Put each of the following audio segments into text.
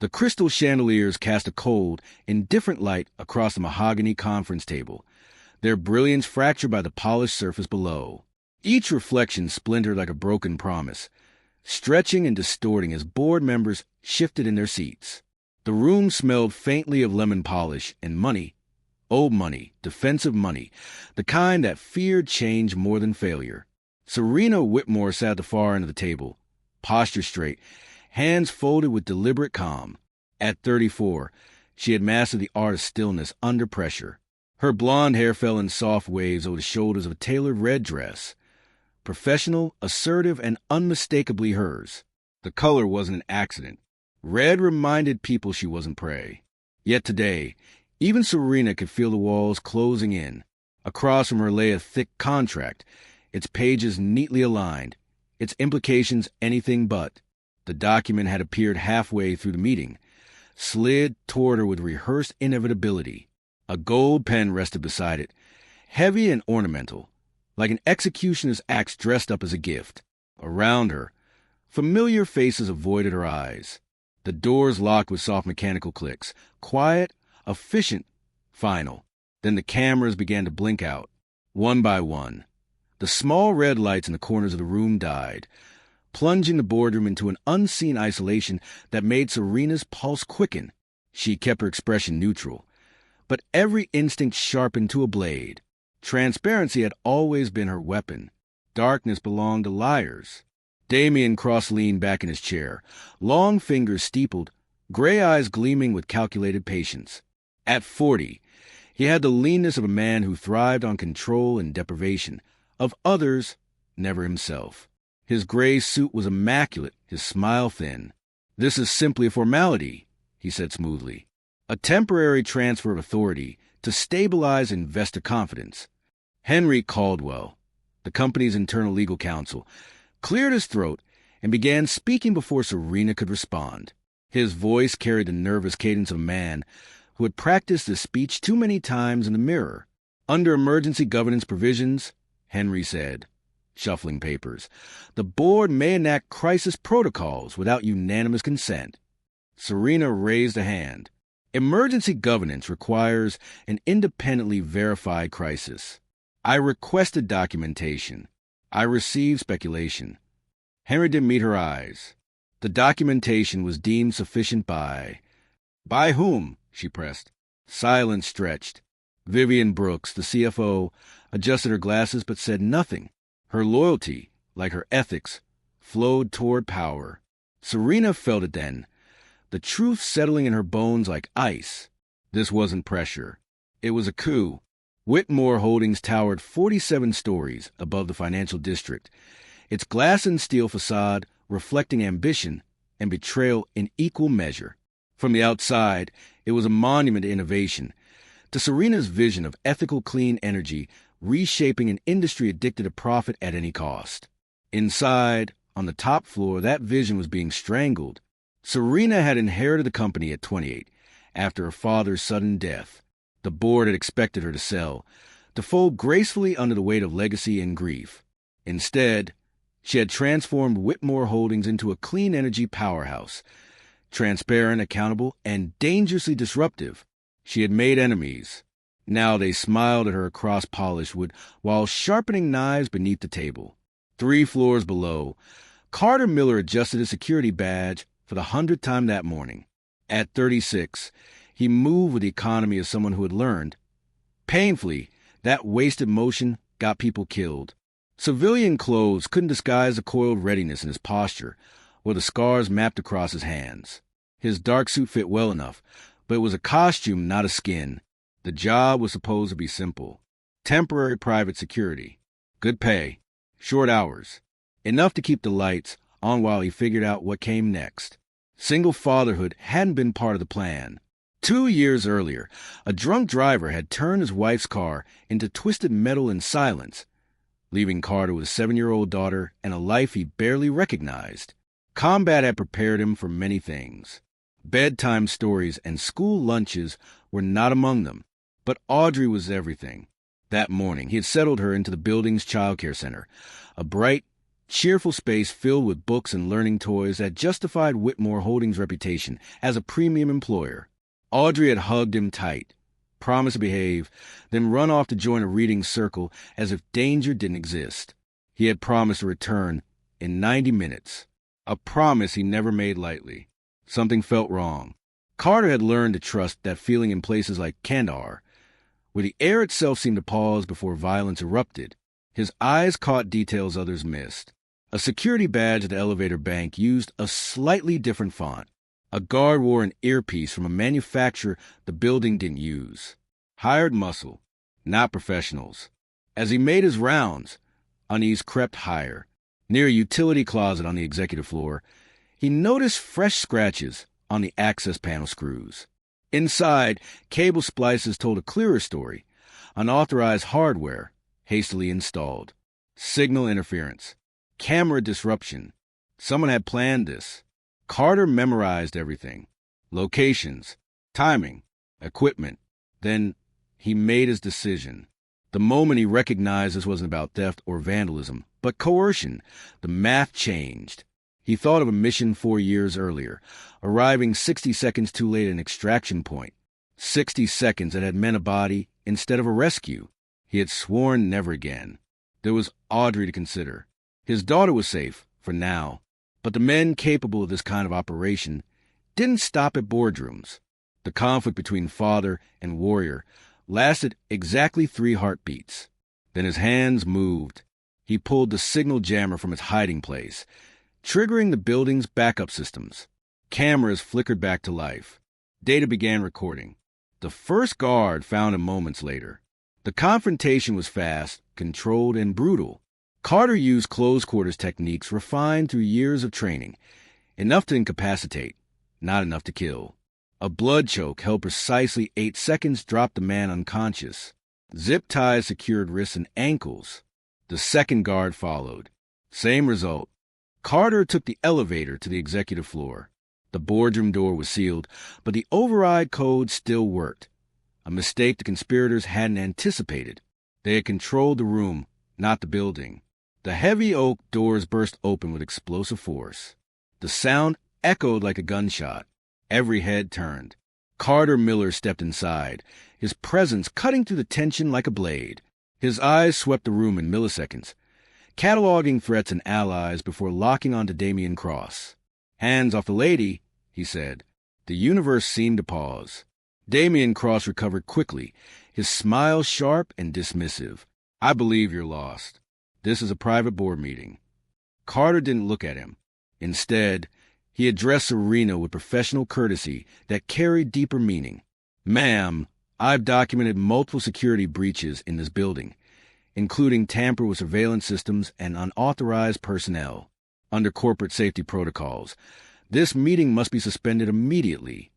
The crystal chandeliers cast a cold, indifferent light across the mahogany conference table, their brilliance fractured by the polished surface below. Each reflection splintered like a broken promise, stretching and distorting as board members shifted in their seats. The room smelled faintly of lemon polish and money, old money, defensive money, the kind that feared change more than failure. Serena Whitmore sat at the far end of the table, posture straight, hands folded with deliberate calm. At 34, she had mastered the art of stillness under pressure. Her blonde hair fell in soft waves over the shoulders of a tailored red dress. Professional, assertive, and unmistakably hers. The color wasn't an accident. Red reminded people she wasn't prey. Yet today, even Serena could feel the walls closing in. Across from her lay a thick contract, its pages neatly aligned, its implications anything but. The document had appeared halfway through the meeting, slid toward her with rehearsed inevitability. A gold pen rested beside it, heavy and ornamental, like an executioner's axe dressed up as a gift. Around her, familiar faces avoided her eyes. The doors locked with soft mechanical clicks, quiet, efficient, final. Then the cameras began to blink out, one by one. The small red lights in the corners of the room died, plunging the boardroom into an unseen isolation that made Serena's pulse quicken. She kept her expression neutral, but every instinct sharpened to a blade. Transparency had always been her weapon. Darkness belonged to liars. Damien cross-leaned back in his chair, long fingers steepled, gray eyes gleaming with calculated patience. At 40, he had the leanness of a man who thrived on control and deprivation, of others, never himself. His gray suit was immaculate, his smile thin. "This is simply a formality," he said smoothly. "A temporary transfer of authority to stabilize investor confidence." Henry Caldwell, the company's internal legal counsel, cleared his throat and began speaking before Serena could respond. His voice carried the nervous cadence of a man who had practiced his speech too many times in the mirror. "Under emergency governance provisions," Henry said, shuffling papers, "the board may enact crisis protocols without unanimous consent." Serena raised a hand. "Emergency governance requires an independently verified crisis. I requested documentation. I received speculation." Henry didn't meet her eyes. "The documentation was deemed sufficient by—" "By whom?" she pressed. Silence stretched. Vivian Brooks, the CFO, adjusted her glasses but said nothing. Her loyalty, like her ethics, flowed toward power. Serena felt it then, the truth settling in her bones like ice. This wasn't pressure. It was a coup. Whitmore Holdings towered 47 stories above the financial district, its glass and steel facade reflecting ambition and betrayal in equal measure. From the outside, it was a monument to innovation, to Serena's vision of ethical clean energy reshaping an industry addicted to profit at any cost. Inside, on the top floor, that vision was being strangled. Serena had inherited the company at 28, after her father's sudden death. The board had expected her to sell, to fold gracefully under the weight of legacy and grief. Instead, she had transformed Whitmore Holdings into a clean energy powerhouse, transparent, accountable, and dangerously disruptive. She had made enemies. Now they smiled at her across polished wood while sharpening knives beneath the table. 3 floors below, Carter Miller adjusted his security badge for the 100th time that morning. At 36, he moved with the economy of someone who had learned. Painfully, that wasted motion got people killed. Civilian clothes couldn't disguise the coiled readiness in his posture or the scars mapped across his hands. His dark suit fit well enough, but it was a costume, not a skin. The job was supposed to be simple. Temporary private security. Good pay. Short hours. Enough to keep the lights on while he figured out what came next. Single fatherhood hadn't been part of the plan. 2 years earlier, a drunk driver had turned his wife's car into twisted metal in silence, leaving Carter with a 7-year-old daughter and a life he barely recognized. Combat had prepared him for many things. Bedtime stories and school lunches were not among them. But Audrey was everything. That morning, he had settled her into the building's child care center, a bright, cheerful space filled with books and learning toys that justified Whitmore Holdings' reputation as a premium employer. Audrey had hugged him tight, promised to behave, then run off to join a reading circle as if danger didn't exist. He had promised to return in 90 minutes, a promise he never made lightly. Something felt wrong. Carter had learned to trust that feeling in places like Kandahar, where the air itself seemed to pause before violence erupted. His eyes caught details others missed. A security badge at the elevator bank used a slightly different font. A guard wore an earpiece from a manufacturer the building didn't use. Hired muscle, not professionals. As he made his rounds, unease crept higher. Near a utility closet on the executive floor, he noticed fresh scratches on the access panel screws. Inside, cable splices told a clearer story. Unauthorized hardware, hastily installed. Signal interference. Camera disruption. Someone had planned this. Carter memorized everything. Locations, timing, equipment. Then he made his decision. The moment he recognized this wasn't about theft or vandalism, but coercion, the math changed. He thought of a mission 4 years earlier, arriving 60 seconds too late at an extraction point. 60 seconds that had meant a body instead of a rescue. He had sworn never again. There was Audrey to consider. His daughter was safe, for now. But the men capable of this kind of operation didn't stop at boardrooms. The conflict between father and warrior lasted exactly 3 heartbeats. Then his hands moved. He pulled the signal jammer from its hiding place, triggering the building's backup systems. Cameras flickered back to life. Data began recording. The first guard found him moments later. The confrontation was fast, controlled, and brutal. Carter used close quarters techniques refined through years of training. Enough to incapacitate, not enough to kill. A blood choke held precisely 8 seconds dropped the man unconscious. Zip ties secured wrists and ankles. The second guard followed. Same result. Carter took the elevator to the executive floor. The boardroom door was sealed, but the override code still worked. A mistake the conspirators hadn't anticipated. They had controlled the room, not the building. The heavy oak doors burst open with explosive force. The sound echoed like a gunshot. Every head turned. Carter Miller stepped inside, his presence cutting through the tension like a blade. His eyes swept the room in milliseconds, cataloging threats and allies before locking onto Damian Cross. "Hands off the lady," he said. The universe seemed to pause. Damian Cross recovered quickly, his smile sharp and dismissive. "I believe you're lost. This is a private board meeting." Carter didn't look at him. Instead, he addressed Serena with professional courtesy that carried deeper meaning. "Ma'am, I've documented multiple security breaches in this building, including tamper with surveillance systems and unauthorized personnel. Under corporate safety protocols, this meeting must be suspended immediately."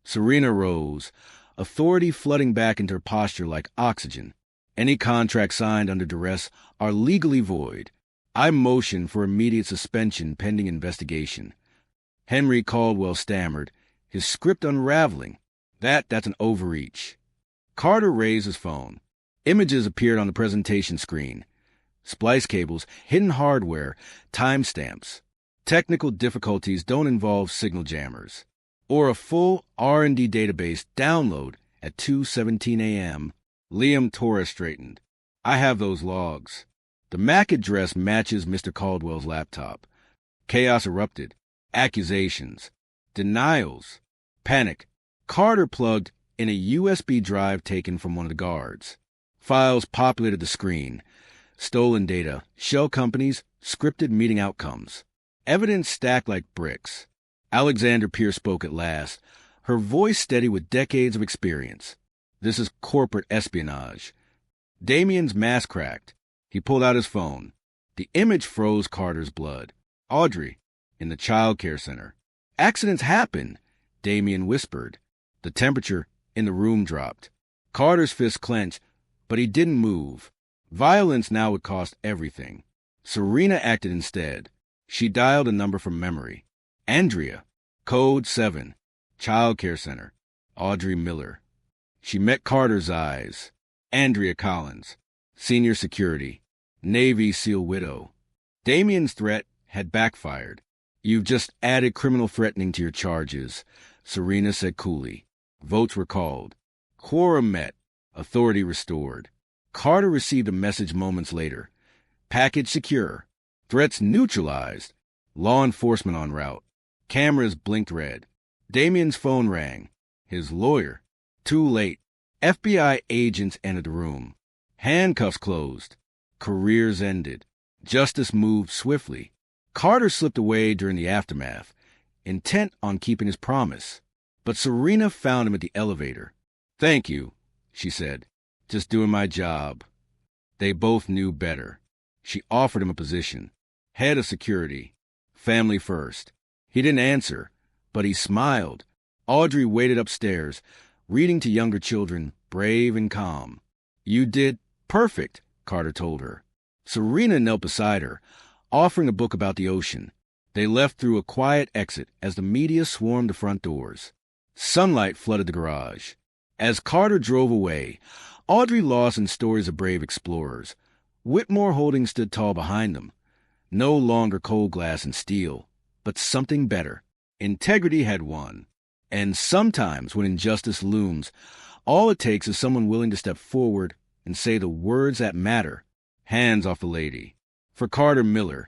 Serena rose, authority flooding back into her posture like oxygen. "Any contracts signed under duress are legally void. I motion for immediate suspension pending investigation." Henry Caldwell stammered, his script unraveling. That's an overreach." Carter raised his phone. Images appeared on the presentation screen. Splice cables, hidden hardware, timestamps. Technical difficulties don't involve signal jammers. Or a full R&D database download at 2:17 a.m. Liam Torres straightened. "I have those logs." The MAC address matches Mr. Caldwell's laptop. Chaos erupted. Accusations. Denials. Panic. Carter plugged in a USB drive taken from one of the guards. Files populated the screen. Stolen data, shell companies, scripted meeting outcomes. Evidence stacked like bricks. Alexander Pierce spoke at last, her voice steady with decades of experience. "This is corporate espionage." Damian's mask cracked. He pulled out his phone. The image froze Carter's blood. Audrey, in the child care center. "Accidents happen," Damian whispered. The temperature in the room dropped. Carter's fist clenched, but he didn't move. Violence now would cost everything. Serena acted instead. She dialed a number from memory. Andrea, code 7, child care center. Audrey Miller. She met Carter's eyes. Andrea Collins, senior security, Navy SEAL widow. Damien's threat had backfired. "You've just added criminal threatening to your charges," Serena said coolly. Votes were called. Quorum met. Authority restored. Carter received a message moments later. "Package secure. Threats neutralized. Law enforcement en route." Cameras blinked red. Damien's phone rang. His lawyer. Too late. FBI agents entered the room. Handcuffs closed. Careers ended. Justice moved swiftly. Carter slipped away during the aftermath, intent on keeping his promise. But Serena found him at the elevator. "Thank you," she said. "Just doing my job." They both knew better. She offered him a position. Head of security. Family first. He didn't answer, but he smiled. Audrey waited upstairs, reading to younger children, brave and calm. "You did perfect," Carter told her. Serena knelt beside her, offering a book about the ocean. They left through a quiet exit as the media swarmed the front doors. Sunlight flooded the garage. As Carter drove away, Audrey lost in stories of brave explorers. Whitmore Holdings stood tall behind them. No longer cold glass and steel, but something better. Integrity had won. And sometimes when injustice looms, all it takes is someone willing to step forward and say the words that matter. Hands off the lady. For Carter Miller,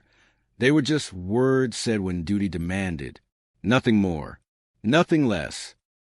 they were just words said when duty demanded. Nothing more. Nothing less.